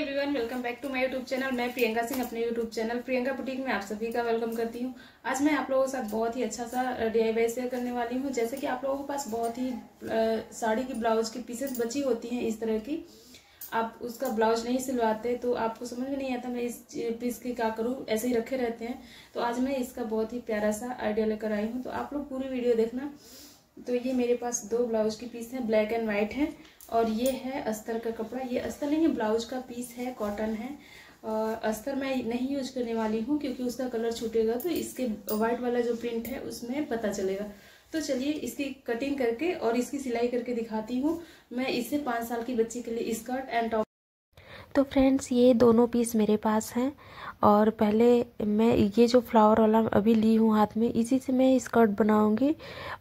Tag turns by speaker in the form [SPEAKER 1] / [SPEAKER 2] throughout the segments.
[SPEAKER 1] Everyone, welcome back to my YouTube channel. मैं प्रियंका सिंह अपने YouTube channel Priyanka boutique में आप सभी का वेलकम करती हूं। आज मैं आप लोगों के साथ बहुत ही अच्छा सा DIY शेयर करने वाली हूं। जैसे कि आप लोगों के पास बहुत ही साड़ी की ब्लाउज की पीसेस बची होती हैं इस तरह की, आप उसका ब्लाउज नहीं सिलवाते तो आपको समझ में नहीं आता मैं इस पीस की क्या करूं, ऐसे ही रखे रहते हैं। तो आज मैं इसका बहुत ही प्यारा सा आइडिया लेकर आई हूँ, तो आप लोग पूरी वीडियो देखना। तो ये मेरे पास 2 ब्लाउज की पीस हैं, ब्लैक एंड वाइट है, और ये है अस्तर का कपड़ा। ये अस्तर नहीं है, ब्लाउज का पीस है, कॉटन है। अस्तर मैं नहीं यूज करने वाली हूँ क्योंकि उसका कलर छूटेगा तो इसके वाइट वाला जो प्रिंट है उसमें पता चलेगा। तो चलिए इसकी कटिंग करके और इसकी सिलाई करके दिखाती हूँ। मैं इसे 5 साल की बच्ची के लिए स्कर्ट एंड टॉप।
[SPEAKER 2] तो फ्रेंड्स, ये दोनों पीस मेरे पास हैं और पहले मैं ये जो फ्लावर वाला अभी ली हूँ हाथ में, इसी से मैं स्कर्ट बनाऊंगी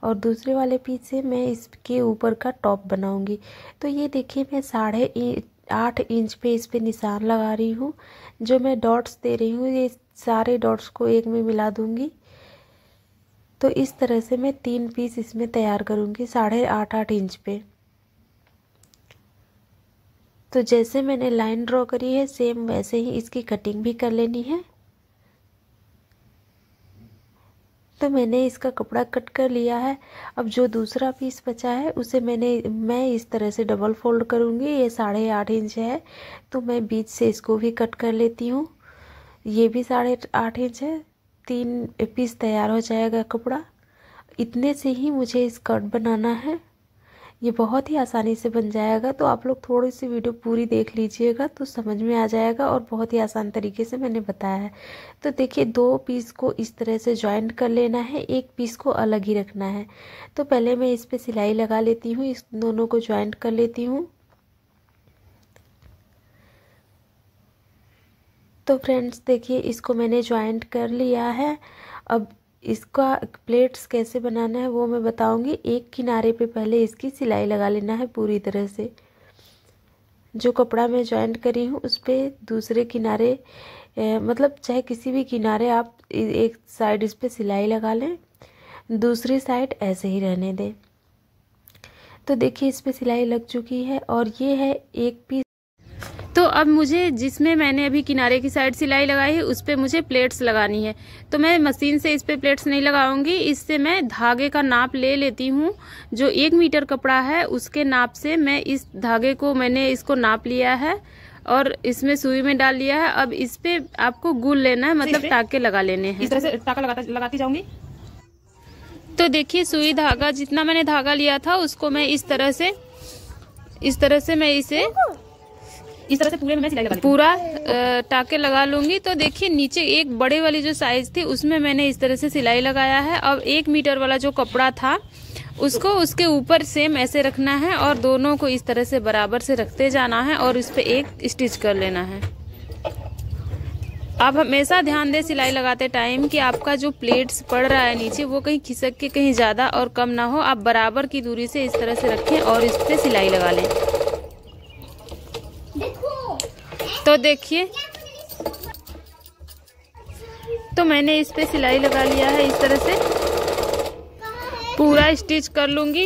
[SPEAKER 2] और दूसरे वाले पीस से मैं इसके ऊपर का टॉप बनाऊंगी। तो ये देखिए, मैं 8.5 इंच पे इस पे निशान लगा रही हूँ। जो मैं डॉट्स दे रही हूँ, ये सारे डॉट्स को एक में मिला दूंगी। तो इस तरह से मैं 3 पीस इसमें तैयार करूँगी 8.5 इंच पे। तो जैसे मैंने लाइन ड्रॉ करी है सेम वैसे ही इसकी कटिंग भी कर लेनी है। तो मैंने इसका कपड़ा कट कर लिया है। अब जो दूसरा पीस बचा है उसे मैं इस तरह से डबल फोल्ड करूँगी। ये 8.5 इंच है तो मैं बीच से इसको भी कट कर लेती हूँ। ये भी 8.5 इंच है। 3 पीस तैयार हो जाएगा कपड़ा। इतने से ही मुझे स्कर्ट बनाना है। ये बहुत ही आसानी से बन जाएगा, तो आप लोग थोड़ी सी वीडियो पूरी देख लीजिएगा तो समझ में आ जाएगा, और बहुत ही आसान तरीके से मैंने बताया है। तो देखिए, 2 पीस को इस तरह से जॉइंट कर लेना है, एक पीस को अलग ही रखना है। तो पहले मैं इस पे सिलाई लगा लेती हूँ, इस दोनों को जॉइंट कर लेती हूँ। तो फ्रेंड्स देखिए, इसको मैंने जॉइंट कर लिया है। अब इसका प्लेट्स कैसे बनाना है वो मैं बताऊंगी। एक किनारे पे पहले इसकी सिलाई लगा लेना है पूरी तरह से। जो कपड़ा मैं जॉइंट करी हूँ उस पे दूसरे किनारे मतलब चाहे किसी भी किनारे आप एक साइड इस पे सिलाई लगा लें, दूसरी साइड ऐसे ही रहने दें। तो देखिए, इस पे सिलाई लग चुकी है और ये है एक पीस।
[SPEAKER 1] तो अब मुझे जिसमें मैंने अभी किनारे की साइड सिलाई लगाई है उस पे मुझे प्लेट्स लगानी है। तो मैं मशीन से इस पे प्लेट्स नहीं लगाऊंगी, इससे मैं धागे का नाप ले लेती हूँ। जो 1 मीटर कपड़ा है उसके नाप से मैं इस धागे को मैंने इसको नाप लिया है और इसमें सुई में डाल लिया है। अब इस पे आपको गुल लेना है, मतलब टाके लगा लेने हैं। इस तरह से टाका लगाती जाऊंगी। तो देखिए, सुई धागा जितना मैंने धागा लिया था उसको मैं इस तरह से मैं इसे इस तरह से पूरे में सिलाई लगा पूरा टाके लगा लूंगी। तो देखिए, नीचे एक बड़े वाली जो साइज थी उसमें मैंने इस तरह से सिलाई लगाया है। अब 1 मीटर वाला जो कपड़ा था उसको उसके ऊपर सेम ऐसे रखना है और दोनों को इस तरह से बराबर से रखते जाना है और इस पे एक स्टिच कर लेना है। आप हमेशा ध्यान दें सिलाई लगाते टाइम कि आपका जो प्लेट्स पड़ रहा है नीचे वो कहीं खिसक के कहीं ज्यादा और कम ना हो। आप बराबर की दूरी से इस तरह से रखें और इस पे सिलाई लगा लें। तो देखिए, तो मैंने इस पे सिलाई लगा लिया है, इस तरह से पूरा स्टिच कर लूंगी।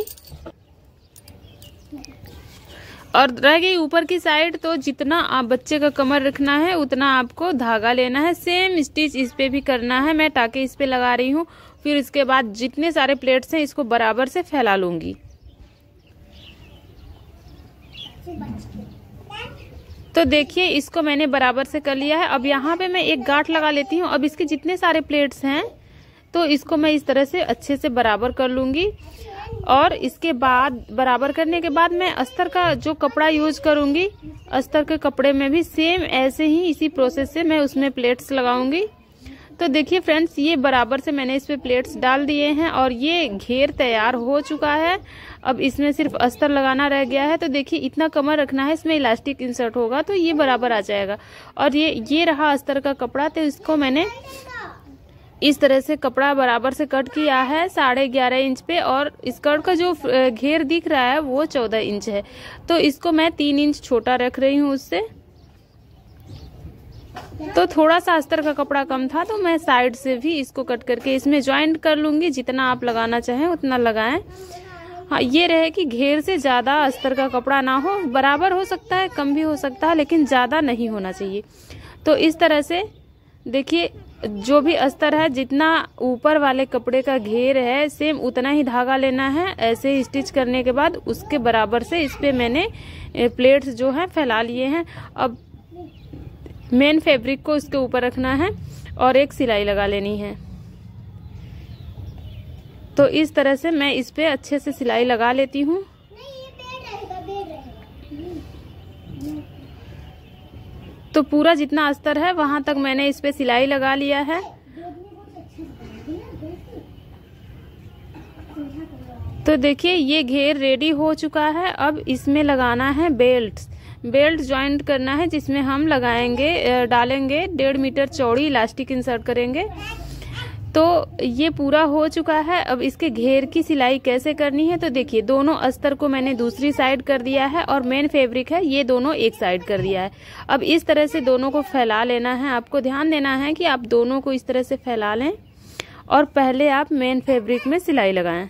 [SPEAKER 1] और रह गई ऊपर की साइड, तो जितना आप बच्चे का कमर रखना है उतना आपको धागा लेना है। सेम स्टिच इस पे भी करना है। मैं टाके इस पे लगा रही हूँ, फिर इसके बाद जितने सारे प्लेट्स हैं इसको बराबर से फैला लूंगी। तो देखिए, इसको मैंने बराबर से कर लिया है। अब यहाँ पे मैं एक गांठ लगा लेती हूँ। अब इसके जितने सारे प्लेट्स हैं तो इसको मैं इस तरह से अच्छे से बराबर कर लूंगी। और इसके बाद बराबर करने के बाद मैं अस्तर का जो कपड़ा यूज करूंगी, अस्तर के कपड़े में भी सेम ऐसे ही इसी प्रोसेस से मैं उसमें प्लेट्स लगाऊंगी। तो देखिए फ्रेंड्स, ये बराबर से मैंने इस पे प्लेट्स डाल दिए हैं और ये घेर तैयार हो चुका है। अब इसमें सिर्फ अस्तर लगाना रह गया है। तो देखिए, इतना कमर रखना है, इसमें इलास्टिक इंसर्ट होगा तो ये बराबर आ जाएगा। और ये रहा अस्तर का कपड़ा। तो इसको मैंने इस तरह से कपड़ा बराबर से कट किया है 11.5 इंच पे, और स्कर्ट का जो घेर दिख रहा है वो 14 इंच है। तो इसको मैं 3 इंच छोटा रख रही हूँ उससे। तो थोड़ा सा अस्तर का कपड़ा कम था तो मैं साइड से भी इसको कट करके इसमें ज्वाइंट कर लूंगी। जितना आप लगाना चाहें उतना लगाएं। हाँ, ये रहे कि घेर से ज़्यादा अस्तर का कपड़ा ना हो, बराबर हो सकता है, कम भी हो सकता है, लेकिन ज़्यादा नहीं होना चाहिए। तो इस तरह से देखिए, जो भी अस्तर है, जितना ऊपर वाले कपड़े का घेर है सेम उतना ही धागा लेना है। ऐसे ही स्टिच करने के बाद उसके बराबर से इस पे मैंने प्लेट्स जो है फैला लिए हैं। अब मेन फैब्रिक को इसके ऊपर रखना है और एक सिलाई लगा लेनी है। तो इस तरह से मैं इस पे अच्छे से सिलाई लगा लेती हूँ। तो पूरा जितना अस्तर है वहां तक मैंने इस पे सिलाई लगा लिया है। तो देखिए, ये घेर रेडी हो चुका है। अब इसमें लगाना है बेल्ट ज्वाइंट करना है, जिसमें हम लगाएंगे, डालेंगे 1.5 मीटर चौड़ी इलास्टिक इंसर्ट करेंगे। तो ये पूरा हो चुका है। अब इसके घेर की सिलाई कैसे करनी है, तो देखिए, दोनों अस्तर को मैंने दूसरी साइड कर दिया है और मेन फैब्रिक है ये दोनों एक साइड कर दिया है। अब इस तरह से दोनों को फैला लेना है। आपको ध्यान देना है कि आप दोनों को इस तरह से फैला लें और पहले आप मेन फैब्रिक में सिलाई लगाएं।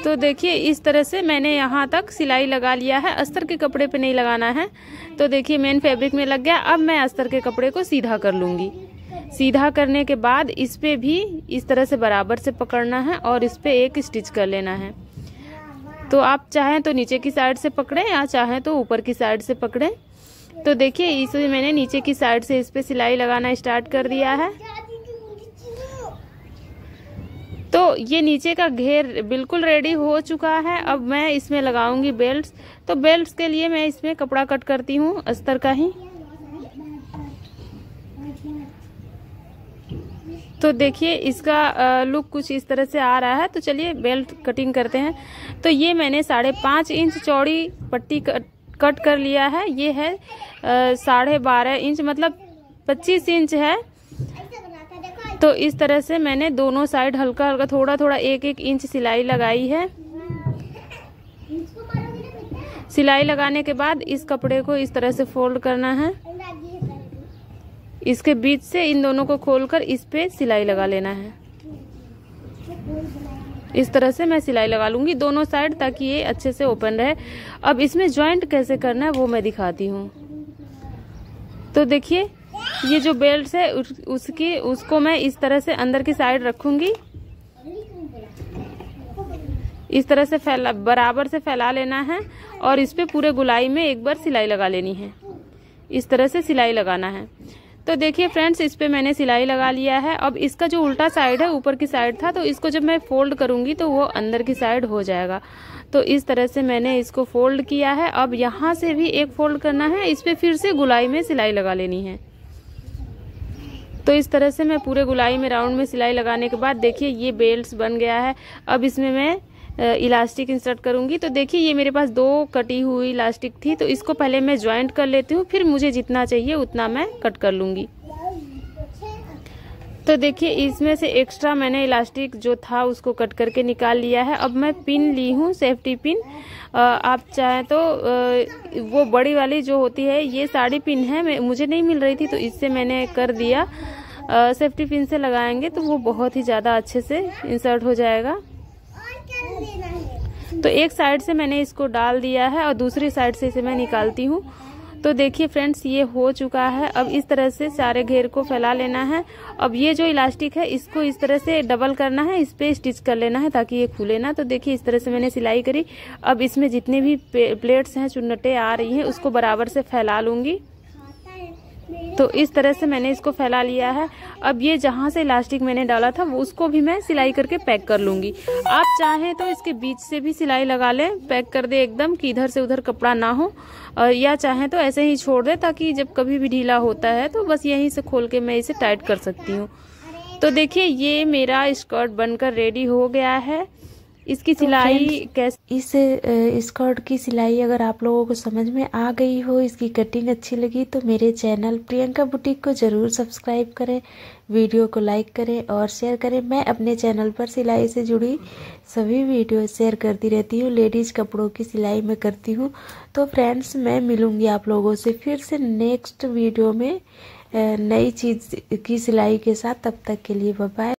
[SPEAKER 1] तो देखिए, इस तरह से मैंने यहाँ तक सिलाई लगा लिया है। अस्तर के कपड़े पे नहीं लगाना है। तो देखिए, मेन फैब्रिक में लग गया। अब मैं अस्तर के कपड़े को सीधा कर लूंगी। सीधा करने के बाद इस पे भी इस तरह से बराबर से पकड़ना है और इस पे एक स्टिच कर लेना है। तो आप चाहें तो नीचे की साइड से पकड़ें या चाहें तो ऊपर की साइड से पकड़ें। तो देखिए, इसमें मैंने नीचे की साइड से इस पे सिलाई लगाना स्टार्ट कर दिया है। तो ये नीचे का घेर बिल्कुल रेडी हो चुका है। अब मैं इसमें लगाऊंगी बेल्ट्स। तो बेल्ट्स के लिए मैं इसमें कपड़ा कट करती हूँ अस्तर का ही। तो देखिए, इसका लुक कुछ इस तरह से आ रहा है। तो चलिए बेल्ट कटिंग करते हैं। तो ये मैंने 5.5 इंच चौड़ी पट्टी कट कर लिया है। ये है 12.5 इंच, मतलब 25 इंच है। तो इस तरह से मैंने दोनों साइड हल्का हल्का थोड़ा थोड़ा 1-1 इंच सिलाई लगाई है। सिलाई लगाने के बाद इस कपड़े को इस तरह से फोल्ड करना है। इसके बीच से इन दोनों को खोलकर इस पे सिलाई लगा लेना है। इस तरह से मैं सिलाई लगा लूंगी दोनों साइड, ताकि ये अच्छे से ओपन रहे। अब इसमें ज्वाइंट कैसे करना है वो मैं दिखाती हूँ। तो देखिए, ये जो बेल्ट है उसको मैं इस तरह से अंदर की साइड रखूंगी। इस तरह से बराबर से फैला लेना है और इस पे पूरे गुलाई में एक बार सिलाई लगा लेनी है। इस तरह से सिलाई लगाना है। तो देखिए फ्रेंड्स, इस पे मैंने सिलाई लगा लिया है। अब इसका जो उल्टा साइड है, ऊपर की साइड था, तो इसको जब मैं फोल्ड करूंगी तो वो अंदर की साइड हो जाएगा। तो इस तरह से मैंने इसको फोल्ड किया है। अब यहाँ से भी एक फोल्ड करना है। इस पे फिर से गुलाई में सिलाई लगा लेनी है। तो इस तरह से मैं पूरे गुलाई में राउंड में सिलाई लगाने के बाद देखिए ये बेल्ट्स बन गया है। अब इसमें मैं इलास्टिक इंसर्ट करूंगी। तो देखिए, ये मेरे पास 2 कटी हुई इलास्टिक थी। तो इसको पहले मैं ज्वाइंट कर लेती हूँ, फिर मुझे जितना चाहिए उतना मैं कट कर लूंगी। तो देखिए, इसमें से एक्स्ट्रा मैंने इलास्टिक जो था उसको कट करके निकाल लिया है। अब मैं पिन ली हूँ, सेफ्टी पिन। आप चाहें तो वो बड़ी वाली जो होती है, ये साड़ी पिन है, मुझे नहीं मिल रही थी तो इससे मैंने कर दिया। सेफ्टी पिन से लगाएंगे तो वो बहुत ही ज़्यादा अच्छे से इंसर्ट हो जाएगा। तो एक साइड से मैंने इसको डाल दिया है और दूसरी साइड से इसे मैं निकालती हूँ। तो देखिए फ्रेंड्स, ये हो चुका है। अब इस तरह से सारे घेर को फैला लेना है। अब ये जो इलास्टिक है इसको इस तरह से डबल करना है, इस पे स्टिच कर लेना है ताकि ये खुले ना। तो देखिए, इस तरह से मैंने सिलाई करी। अब इसमें जितने भी प्लेट्स हैं, चुन्नटें आ रही हैं, उसको बराबर से फैला लूंगी। तो इस तरह से मैंने इसको फैला लिया है। अब ये जहाँ से इलास्टिक मैंने डाला था वो उसको भी मैं सिलाई करके पैक कर लूंगी। आप चाहें तो इसके बीच से भी सिलाई लगा लें, पैक कर दे एकदम कि इधर से उधर कपड़ा ना हो, या चाहें तो ऐसे ही छोड़ दे ताकि जब कभी भी ढीला होता है तो बस यहीं से खोल के मैं इसे टाइट कर सकती हूँ। तो देखिए, ये मेरा स्कर्ट बनकर रेडी हो गया है। इसकी सिलाई कैसे,
[SPEAKER 2] इस स्कर्ट की सिलाई अगर आप लोगों को समझ में आ गई हो, इसकी कटिंग अच्छी लगी तो मेरे चैनल प्रियंका बुटीक को ज़रूर सब्सक्राइब करें, वीडियो को लाइक करें और शेयर करें। मैं अपने चैनल पर सिलाई से जुड़ी सभी वीडियो शेयर करती रहती हूँ। लेडीज़ कपड़ों की सिलाई मैं करती हूँ। तो फ्रेंड्स, मैं मिलूँगी आप लोगों से फिर से नेक्स्ट वीडियो में नई चीज़ की सिलाई के साथ। तब तक के लिए बाय बाय।